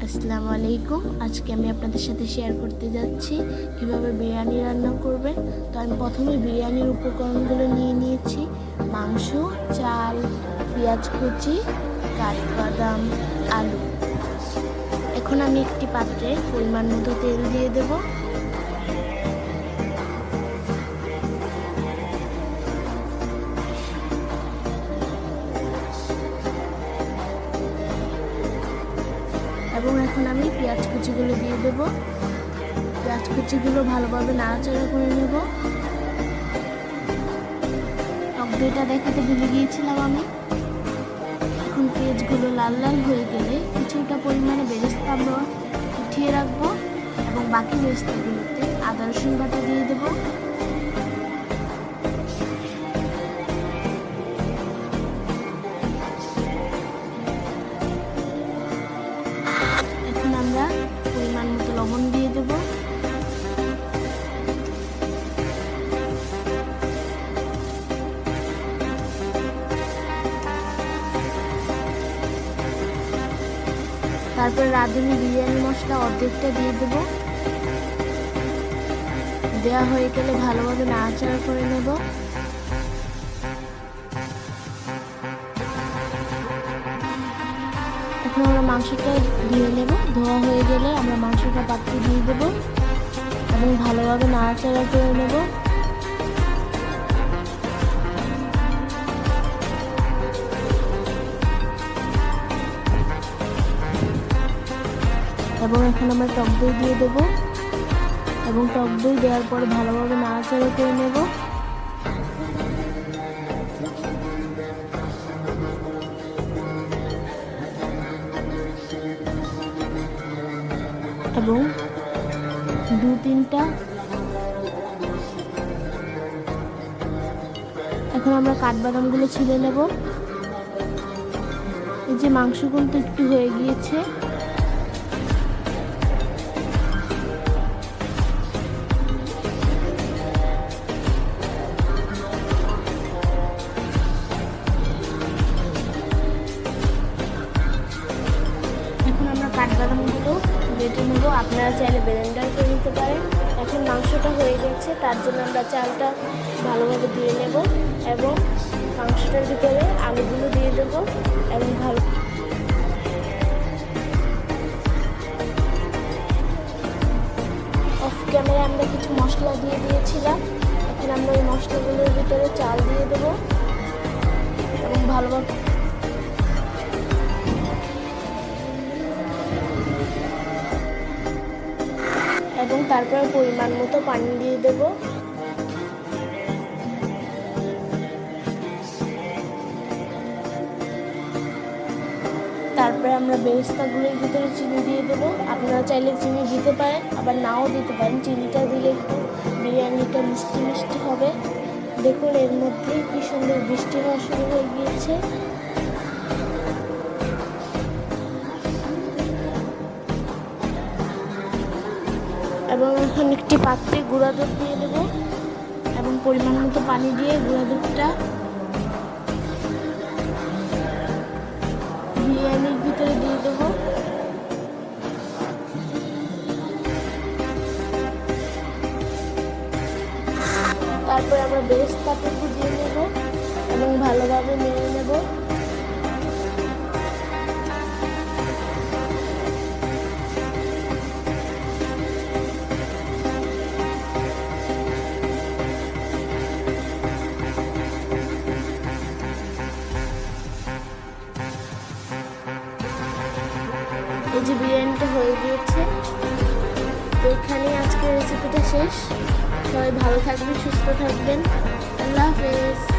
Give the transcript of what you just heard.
আসসালামু আলাইকুম। আজকে আমি আপনাদের সাথে শেয়ার করতে যাচ্ছি কিভাবে বিরিয়ানি রান্না করবেন। তো আমি প্রথমে বিরিয়ানির উপকরণগুলো নিয়ে নিয়েছি: মাংস, চাল, পেঁয়াজ কুচি, কাঠবাদাম, আলু। এখন আমি একটি পাত্রে পরিমাণ মতো তেল দিয়ে দেব। এবং এখন আমি পেঁয়াজ কুচিগুলো দিয়ে দেব। পেঁয়াজ কুচিগুলো ভালোভাবে নাড়াচাড়া করে নেব। টক দইটা দেখাতে ভুলে গিয়েছিলাম আমি। এখন পেঁয়াজগুলো লাল লাল হয়ে গেলে কিছুটা পরিমাণে বেরেস্তা আমরা উঠিয়ে রাখবো এবং বাকি বেরেস্তাগুলোতে আদা রসুন বাটা দিয়ে দেব। এখন আমরা পরিমাণ মতো লবণ দিয়ে দেব। তারপর রাঁধুনি বিরিয়ানি মশলা অর্ধেকটা দিয়ে দেব। দেওয়া হয়ে গেলে ভালোভাবে নাড়াচাড়া করে নেব। এখন আমরা মাংসটা ধুয়ে নেব। ধোয়া হয়ে গেলে আমরা মাংসটা পাত্রে দিয়ে দেব এবং ভালোভাবে নাড়াচাড়া করে নেব। এবং এখন আমরা টক দই দিয়ে দেব এবং টক দই দেওয়ার পর ভালোভাবে নাড়াচাড়া করে নেব। এবং এখন আমরা কাঠবাদামগুলো ছিলে নেব। এই যে মাংস কিন্তু একটু হয়ে গিয়েছে। এখন আমরা কাঠবাদামগুলো বেটে নেব। আপনারা চাইলে ব্লেন্ডার করে নিতে পারেন। এখন মাংসটা হয়ে গেছে, তার জন্য আমরা চালটা ভালোভাবে দিয়ে নেব এবং মাংসটার ভিতরে আলুগুলো দিয়ে দেব এবং ভালো অফ ক্যামেরায় আমরা কিছু মশলা দিয়ে দিয়েছিলাম। এখন আমরা ওই মশলাগুলোর ভিতরে চাল দিয়ে দেব এবং ভালোভাবে এবং তারপরে পরিমাণ মতো পানি দিয়ে দেব। তারপরে আমরা বেরেস্তাগুলোর ভিতরে চিনি দিয়ে দেবো। আপনারা চাইলে চিনি দিতে পারেন, আবার নাও দিতে পারেন। চিনিটা দিলে একটু বিরিয়ানিটা মিষ্টি মিষ্টি হবে। দেখুন এর মধ্যে কি সুন্দর বৃষ্টি হওয়া শুরু হয়ে গিয়েছে। এবং এখন একটি পাত্রে গুঁড়া দুধ দিয়ে দেব এবং পরিমাণ মতো পানি দিয়ে গুঁড়া দুধটা বিরিয়ানির ভিতরে দিয়ে দেব। তারপরে আমরা বেরেস্তাটুকু দিয়ে নেব এবং ভালোভাবে নেড়ে নেব। এই যে বিরিয়ানিটা হয়ে গিয়েছে। তো এখানেই আজকের রেসিপিটা শেষ। সবাই ভালো থাকবেন, সুস্থ থাকবেন। আল্লাহ হাফেজ।